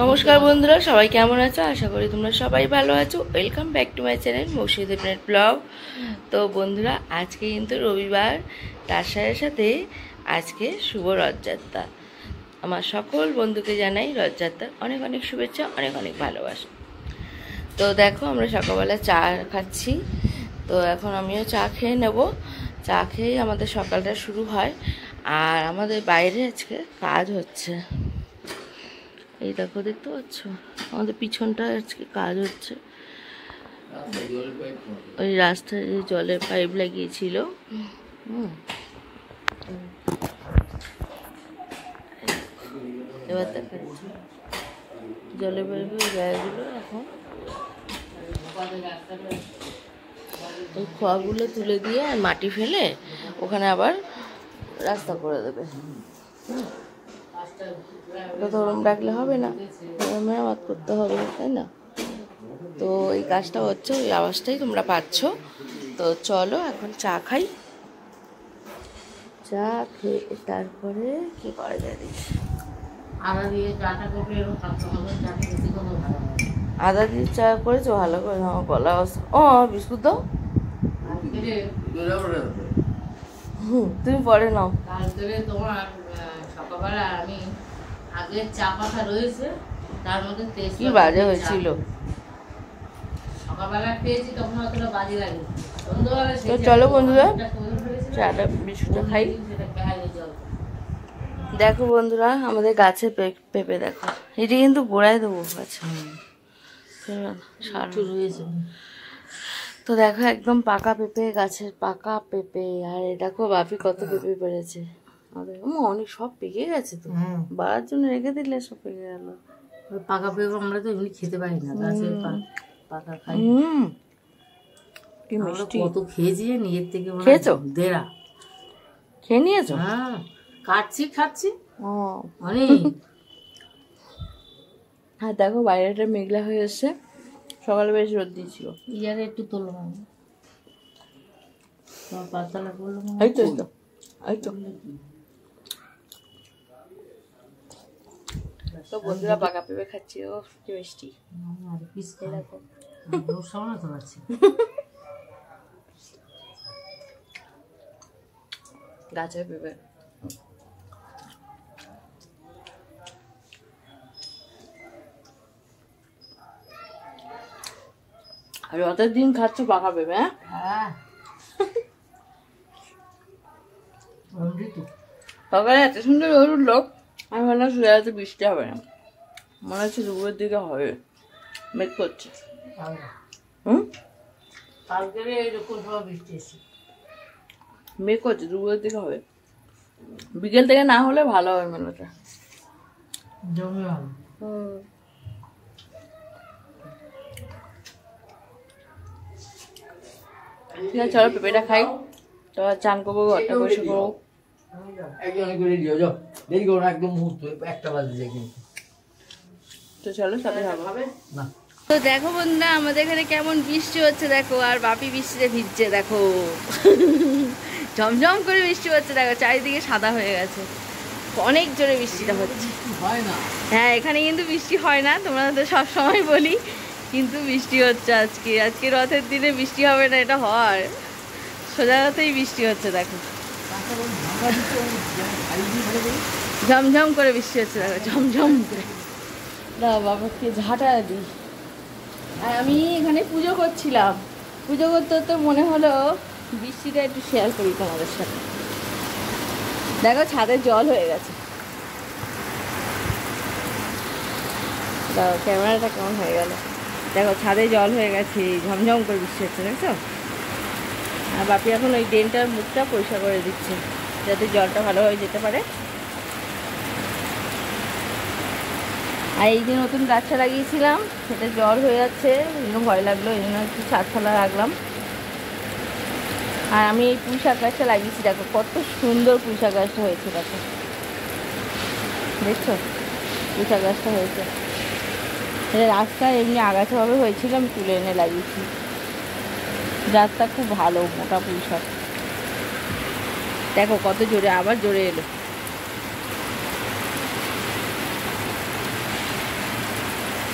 নমস্কার বন্ধুরা, সবাই কেমন আছো? আশা করি তোমরা সবাই ভালো আছো। Welcome back to my channel Mousumi Debnath blog. তো বন্ধুরা, আজকে কিন্তু রবিবার, তার সাথে সাথে আজকে শুভ রথযাত্রা। আমার সকল বন্ধুকে জানাই রথযাত্রার অনেক অনেক শুভেচ্ছা, অনেক অনেক ভালোবাসা। তো দেখো, আমরা সকালবেলা চা খাচ্ছি। তো এখন আমিও চা খেয়ে নেব। চা খেয়ে আমাদের সকালটা শুরু হয়। আর আমাদের বাইরে আজকে কাজ হচ্ছে, এই দেখো, দেখতে পাচ্ছ আমাদের পিছনটা আজকে কাজ হচ্ছে। ওই রাস্তায় যে জলের পাইপ লাগিয়েছিল, এবার দেখাচ্ছি জলের পাইপের জায়গাগুলো। এখন ওই খোয়াগুলো তুলে দিয়ে আর মাটি ফেলে ওখানে আবার রাস্তা করে দেবে। ওটা তো ওরম ডাকলে হবে না, মেরামত করতে হবে, তাই না? তো এই কাজটা হচ্ছে, ওই আওয়াজটাই তোমরা পাচ্ছ। তো চলো এখন চা খাই। চা খেয়ে তারপরে কি করা যায় দেখি। আদা দিয়ে চা করেছো? ভালো করে আমার গলা অবস্থা। ও বিস্কুট দাও। তুমি পরে নাও। তোমার সকালবেলা আমি আগে চা পাতা রয়েছে, তার মধ্যে কি বাজে হয়েছিল। সকালবেলা খেয়েছি তখন অতটা বাজে লাগে। তো চলো বন্ধুরা, চাটা বিস্কুটটা খাই। দেখো বন্ধুরা, আমাদের গাছের পেঁপে দেখো, এটি কিন্তু গোড়ায় দেবো গাছে রয়েছে। তো দেখো, একদম পাকা পেঁপে, গাছের পাকা পেঁপে। আর দেখো বাপি কত পেঁপে পেরেছে। অনেক সব পেকে গেছে, তো বাড়ার জন্য রেখে দিলে সব পেকে গেল। পাকা পেঁপে আমরা তো এমনি খেতে পারি না, গাছের পাকা খাই। কি মিষ্টি। কত খেয়েছি নিজের থেকে। খেয়েছো? দেড়া খেয়ে নিয়েছো? হ্যাঁ, কাটছি খাচ্ছি অনেক। হ্যাঁ দেখো, বাইরেটা মেঘলা হয়ে এসছে, সকালে বেশ রোদ দিয়েছিল। ইয়ারে একটু তোলো তোমার পাতলা করলো। এই তো এই তো। তো বন্ধুরা, পাকা পেঁপে খাচ্ছি। ও কি মিষ্টি। গাছের পেঁপে। আর রথের দিন খাচ্ছ পাকা পেঁপে? হ্যাঁ, সকালে এত সুন্দর রোদ উঠলো, আমি ভাবলাম সুরাতে বৃষ্টি হবে না, মনে হচ্ছে দুপুরের দিকে হবে, মেঘ করছে। মেঘ করছে, দুপুরের দিকে হবে। বিকেল থেকে না হলে ভালো হবে মেলাটা, জমে ভালো। ঠিক আছে, চলো পেঁপেটা খাই, তো চান করবো, ঘরটা বসে করবো। তো চলো সাথে হবে না। তো দেখো বন্ধুরা, আমাদের এখানে কেমন বৃষ্টি হচ্ছে দেখো, আর বাপি বৃষ্টিতে ভিজছে দেখো। ঝমঝম করে বৃষ্টি হচ্ছে দেখো, চারিদিকে সাদা হয়ে গেছে, অনেক জোরে বৃষ্টিটা হচ্ছে। হ্যাঁ, এখানে কিন্তু বৃষ্টি হয় না, তোমরা তো সব সময় বলি, কিন্তু বৃষ্টি হচ্ছে আজকে রথের দিনে বৃষ্টি হবে না, এটা হয়, সোজা রাতেই বৃষ্টি হচ্ছে দেখো, ঝমঝম করে বৃষ্টি হচ্ছে দেখো, ঝমঝম করে। দাও বাবাকে ঝাঁটা দিই। আর আমি এখানে পুজো করছিলাম, পুজো করতে করতে মনে হলো বৃষ্টিটা একটু শেয়ার করি তোমাদের সাথে। দেখো, ছাদে জল হয়ে গেছে। দাও, ক্যামেরাটা কেমন হয়ে গেল দেখো, ছাদে জল হয়ে গেছে, ঝমঝম করে বৃষ্টি হচ্ছে দেখছো। আর বাপি এখন ওই ড্রেনটার মুখটা পরিষ্কার করে দিচ্ছে, যাতে জলটা ভালোভাবে যেতে পারে। আর এই যে নতুন গাছটা লাগিয়েছিলাম, সেটা জল হয়ে যাচ্ছে, এই জন্য ভয় লাগলো, এই জন্য একটু ছাদ ফেলা রাখলাম। আর আমি এই পুঁই শাক গাছটা লাগিয়েছি, দেখো কত সুন্দর পুঁই শাক গাছটা হয়েছে, দেখো দেখছো পুঁই শাক গাছটা হয়েছে। এটা রাস্তায় এমনি আগাছাভাবে হয়েছিল, আমি তুলে এনে লাগিয়েছি। গাছটা খুব ভালো, মোটা পুঁই শাক। দেখো কত জোরে, আবার জোরে এলো।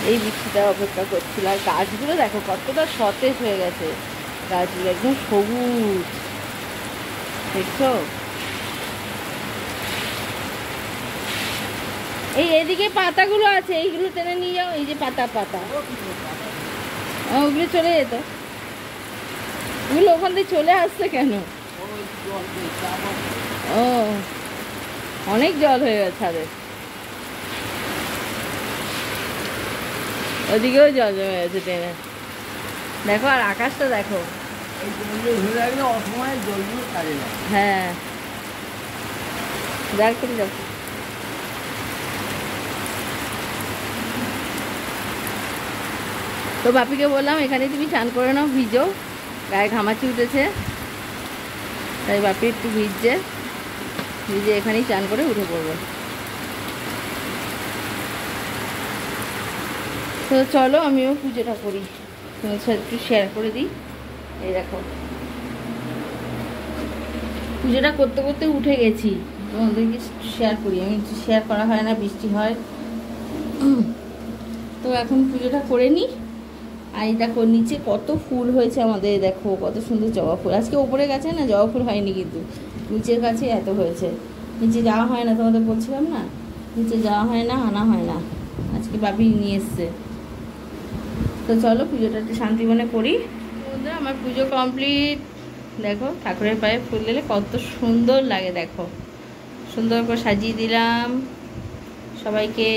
এই বৃষ্টিটা অপেক্ষা করছিল। আর গাছগুলো দেখো কতটা সতেজ হয়ে গেছে, গাছগুলো একদম সবুজ, দেখছো? এই এদিকে পাতাগুলো আছে, এইগুলো টেনে নিয়ে যাও। এই যে পাতা ওগুলো চলে যেত, ওগুলো ওখান থেকে চলে আসছে কেন? ও, অনেক জল হয়ে গেছে ছাদে, ওদিকেও জল জমে গেছে টেনে। দেখো আর আকাশটা দেখো। হ্যাঁ, দেখ করে যাও। তো বাপিকে বললাম এখানে তুমি চান করে নাও, ভিজো, গায়ে ঘামাচি উঠেছে, তাই বাপি একটু ভিজছে, ভিজে এখানেই চান করে উঠে পড়বো। তো চলো আমিও পুজোটা করি, তোমার সাথে একটু শেয়ার করে দিই। এই দেখো পুজোটা করতে করতে উঠে গেছি, তোমাদেরকে শেয়ার করি। আমি শেয়ার করা হয় না, বৃষ্টি হয়। তো এখন পুজোটা করে নিই। আর এই দেখো নিচে কত ফুল হয়েছে আমাদের, দেখো কত সুন্দর জবা ফুল। আজকে ওপরে গাছে না জবা ফুল হয়নি, কিন্তু নিচের গাছে এত হয়েছে। নিচে যাওয়া হয় না, তোমাদের বলছিলাম না, নিচে যাওয়া হয় না, আনা হয় না। আজকে বাপি নিয়ে এসছে। তো চলো পুজোটা একটু শান্তি মনে করি। বন্ধুরা আমার পুজো কমপ্লিট। দেখো ঠাকুরের পায়ে ফুল দিলে কত সুন্দর লাগে, দেখো সুন্দর করে সাজিয়ে দিলাম। সবাইকে,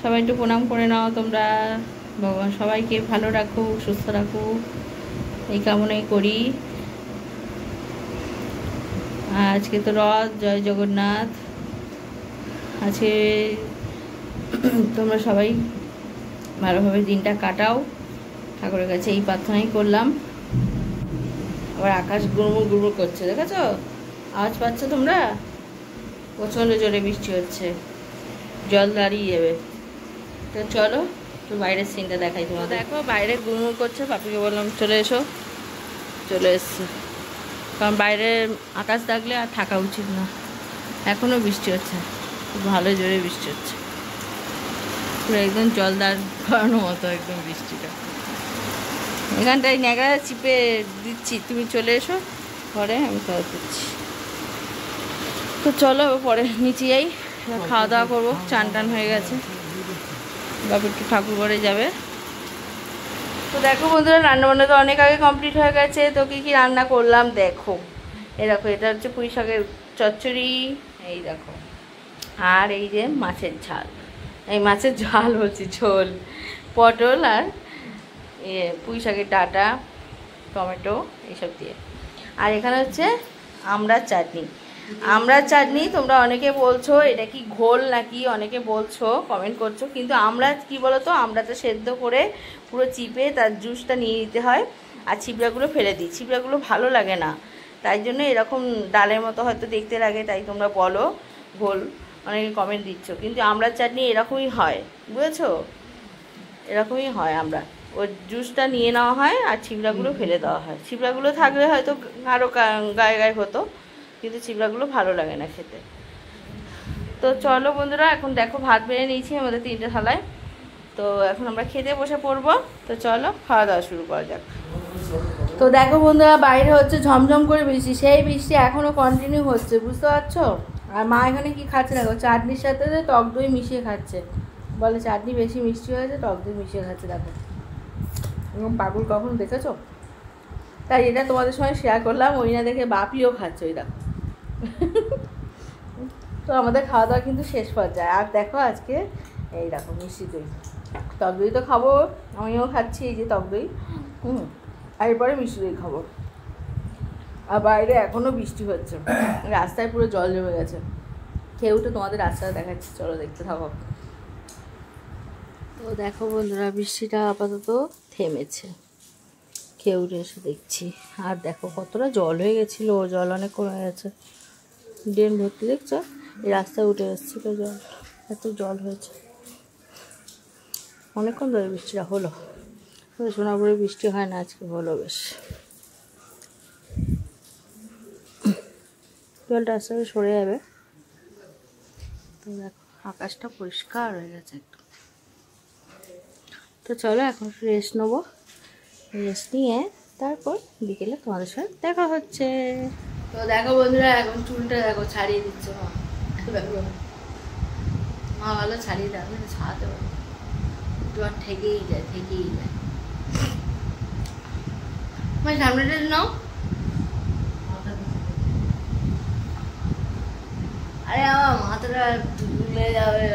সবাই একটু প্রণাম করে নাও তোমরা। ভগবান সবাইকে ভালো রাখুক, সুস্থ রাখুক, এই কামনাই করি। আজকে তো রথ, জয় জগন্নাথ। আজকে তোমরা সবাই ভালোভাবে দিনটা কাটাও, ঠাকুরের কাছে এই প্রার্থনাই করলাম। আবার আকাশ গুড়মুড় গুড়মুড় করছে, দেখেছো? আওয়াজ পাচ্ছ তোমরা? প্রচণ্ড জোরে বৃষ্টি হচ্ছে, জল দাঁড়িয়ে যাবে। তো চলো একটু বাইরের সিনটা দেখাই তোমাদের। দেখো বাইরে গুড়মুড় করছে, পাপিকে বললাম চলে এসো, চলে এসছে। কারণ বাইরে আকাশ থাকলে আর থাকা উচিত না। এখনও বৃষ্টি হচ্ছে, খুব ভালো জোরে বৃষ্টি হচ্ছে, পুরো একদম জল দাঁড় করানো মতো একদম বৃষ্টিটা। এখানটায় ন্যাকড়া চিপে দিচ্ছি, তুমি চলে এসো ঘরে, আমি খাওয়া দিচ্ছি। তো চলো পরে নিচে যাই, খাওয়া দাওয়া করবো। চান টান হয়ে গেছে, বাবা একটু ঠাকুর ঘরে যাবে। তো দেখো বন্ধুরা রান্নাবান্না তো অনেক আগে কমপ্লিট হয়ে গেছে। তো কী কী রান্না করলাম দেখো। এই দেখো এটা হচ্ছে পুঁই শাকের চচ্চড়ি, এই দেখো। আর এই যে মাছের ঝাল, এই মাছের ঝাল বলছি ঝোল, পটল আর পুঁই শাকের ডাঁটা, টমেটো এইসব দিয়ে। আর এখানে হচ্ছে আমড়ার চাটনি। আমড়ার চাটনি তোমরা অনেকে বলছো এটা কি ঘোল নাকি, অনেকে বলছো কমেন্ট করছো, কিন্তু আমরা কি বলো তো, আমড়াটা সেদ্ধ করে পুরো চিপে তার জুসটা নিয়ে নিতে হয়, আর ছিবড়াগুলো ফেলে দিই। ছিবড়াগুলো ভালো লাগে না, তাই জন্য এরকম ডালের মতো হয়তো দেখতে লাগে, তাই তোমরা বলো ঘোল, অনেকে কমেন্ট দিচ্ছ। কিন্তু আমড়ার চাটনি এরকমই হয়, বুঝেছো? এরকমই হয়। আমরা ওই জুসটা নিয়ে নেওয়া হয় আর ছিবড়াগুলো ফেলে দেওয়া হয়। ছিবড়াগুলো থাকলে হয়তো আরও গায়ে গায়ে হতো, কিন্তু ছিবড়াগুলো ভালো লাগে না খেতে। তো চলো বন্ধুরা এখন দেখো ভাত বেড়ে নিয়েছি আমাদের 3টে থালায়। তো এখন আমরা খেতে বসে পড়বো। তো চলো খাওয়া দাওয়া শুরু করা যাক। তো দেখো বন্ধুরা বাইরে হচ্ছে ঝমঝম করে বৃষ্টি, সেই বৃষ্টি এখনও কন্টিনিউ হচ্ছে, বুঝতে পারছো? আর মা এখানে কি খাচ্ছে দেখো, চাটনির সাথে টক দই মিশিয়ে খাচ্ছে। বলে চাটনি বেশি মিষ্টি হয়েছে, টক দই মিশিয়ে খাচ্ছে। দেখো এরকম পাগল কখন দেখেছো? তাই এটা তোমাদের সঙ্গে শেয়ার করলাম। ওই না দেখে বাপিও খাচ্ছে, ওই দেখো। তো আমাদের খাওয়া দাওয়া কিন্তু শেষ পর্যায়ে। আর দেখো আজকে এই দেখো মিষ্টি দই, টক দই তো খাবো, আমিও খাচ্ছি এই যে টক দই। আর এরপরে মিষ্টি দই খাবো। আর বাইরে এখনও বৃষ্টি হচ্ছে, রাস্তায় পুরো জল জমে গেছে। খেয়ে উঠে তোমাদের রাস্তাটা দেখাচ্ছি, চলো দেখতে থাকো। তো দেখো বন্ধুরা বৃষ্টিটা আপাতত থেমেছে, খেয়ে উঠে এসে দেখছি। আর দেখো কতটা জল হয়ে গেছিলো, জল অনেক কমে গেছে, ড্রেন ভর্তি, দেখছো? এই রাস্তায় উঠে এসেছিলো জল, এত জল হয়েছে। অনেকক্ষণ ধরে বৃষ্টিটা হলো, সোনাপুরে বৃষ্টি হয় না, আজকে হলো বেশ। জলটা আস্তে আস্তে সরে যাবে। তো দেখো আকাশটা পরিষ্কার হয়ে গেছে একদম। তো চলো এখন রেস্ট নেবো, রেস্ট নিয়ে তারপর বিকেলে তোমাদের সাথে দেখা হচ্ছে। তো দেখো বন্ধুরা, এখন চুলটা দেখো ছাড়িয়ে দিচ্ছে মা। দেখো মা ভালো ছাড়িয়ে দেয়, আমি ছাড়াতে পারি, তোমার ঠেকেই যায়। ভাই সামনেটা নাও। আরে আমার মাথাটা ঝুলে যাবে।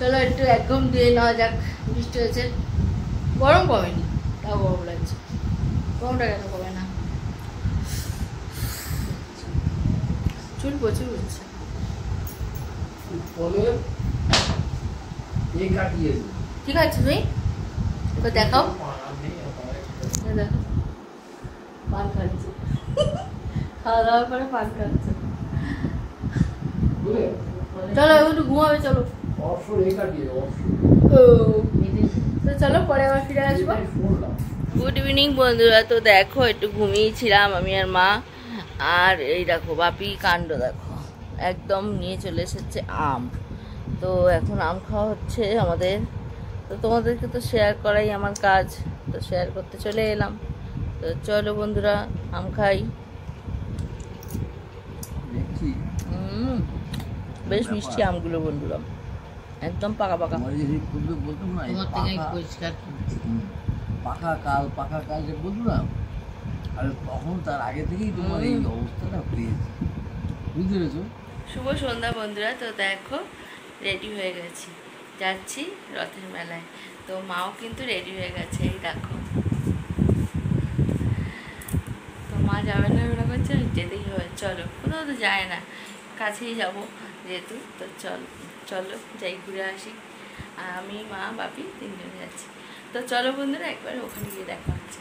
চলো একটু এক ঘুম দিয়ে নেওয়া যাক। বৃষ্টি হয়েছে, গরম কমেনি, তাও গরম লাগছে। গরমটা কেন কমে না? চুল প্রচুর উঠছে। ঠিক আছে তুমি ওকে দেখাও, দেখো পান খাচ্ছে, খাওয়া দাওয়ার পরে পান খাচ্ছে। চলো একটু ঘুমাবে, চলো। তো চলো পরে আবার ফিরে আসবো। গুড ইভিনিং বন্ধুরা। তো দেখো একটু ঘুমিয়েছিলাম আমি আর মা, আর এই দেখো বাপি কাণ্ড দেখো, একদম নিয়ে চলে এসেছে আম। তো এখন আম খাওয়া হচ্ছে আমাদের। তো তোমাদেরকে তো শেয়ার করাই আমার কাজ, তো শেয়ার করতে চলে এলাম। তো চলো বন্ধুরা আম খাই। বেশ মিষ্টি আমগুলো বন্ধুরা, একদম পাকা পাকা। পাকা কাল যে বললাম, আর তখন তার আগে থেকেই তোমার এই অবস্থাটা হয়েছে, বুঝতে পেরেছো? শুভ সন্ধ্যা বন্ধুরা। তো দেখো রেডি হয়ে গেছি, যাচ্ছি রথের মেলায়। তো মাও কিন্তু রেডি হয়ে গেছে, এই দেখো। তো মা যাবে না ওরা করছে, যেতেই হবে, চলো। কোথাও তো যায় না, কাছেই যাবো যেহেতু। তো চলো যাই ঘুরে আসি। আর আমি মা বাপি তিনজনে যাচ্ছি। তো চলো বন্ধুরা একবার ওখানে গিয়ে দেখা হচ্ছে।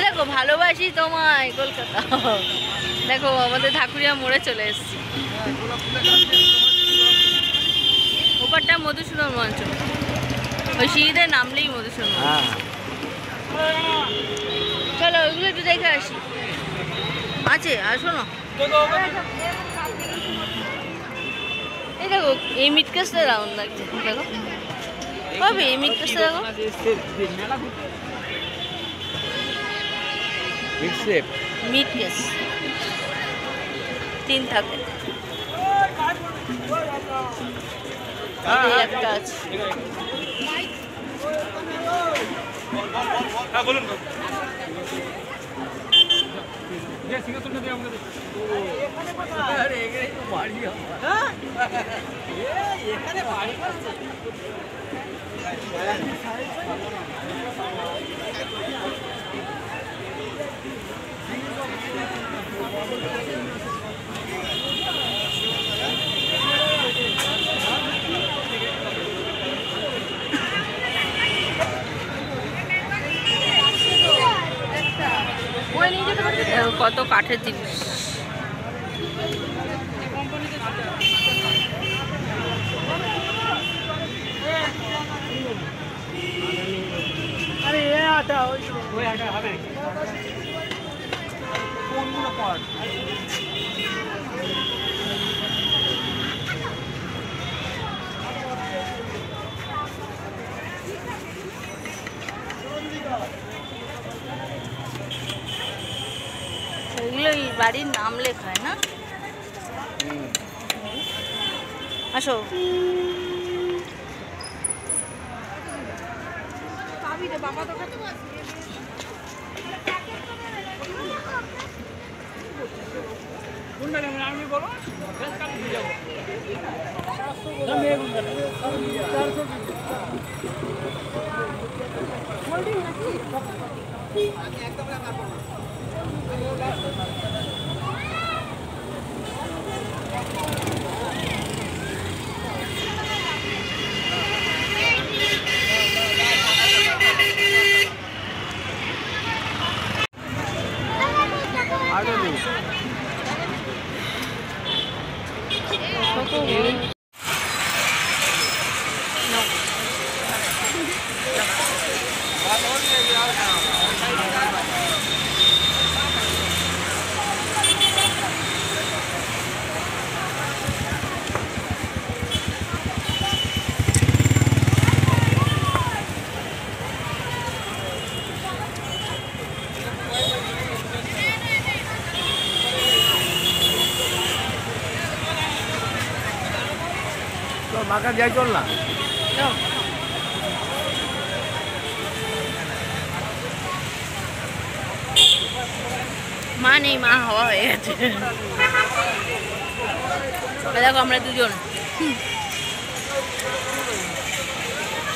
দেখো ভালোবাসি তোমায় কলকাতা। দেখো আমাদের ঠাকুরিয়া মোড়ে চলে এসেছি। ওপারটা মধুসূদন মঞ্চ, ওই সিঁড়িতে নামলেই মধুসূদন মঞ্চ। চলো ওইগুলো একটু দেখে আসি, আছে আসো না। এই দেখো এই মিটকেসটা রাউন্ড লাগছে, দেখো হবে এই মিটকেসটা দেখো। মিটকেস 3 থাকে, একটা আছে। কত কাঠের জিনিস। আরে এ আটা ওই আটা হবে কোনগুলো পার্ট? এগুলো বাড়ির নাম লেখা হয় না? আসো। মাকা যাই চল না মা নেই, মা হাওয়া হয়ে গেছে। দেখো আমরা দুজন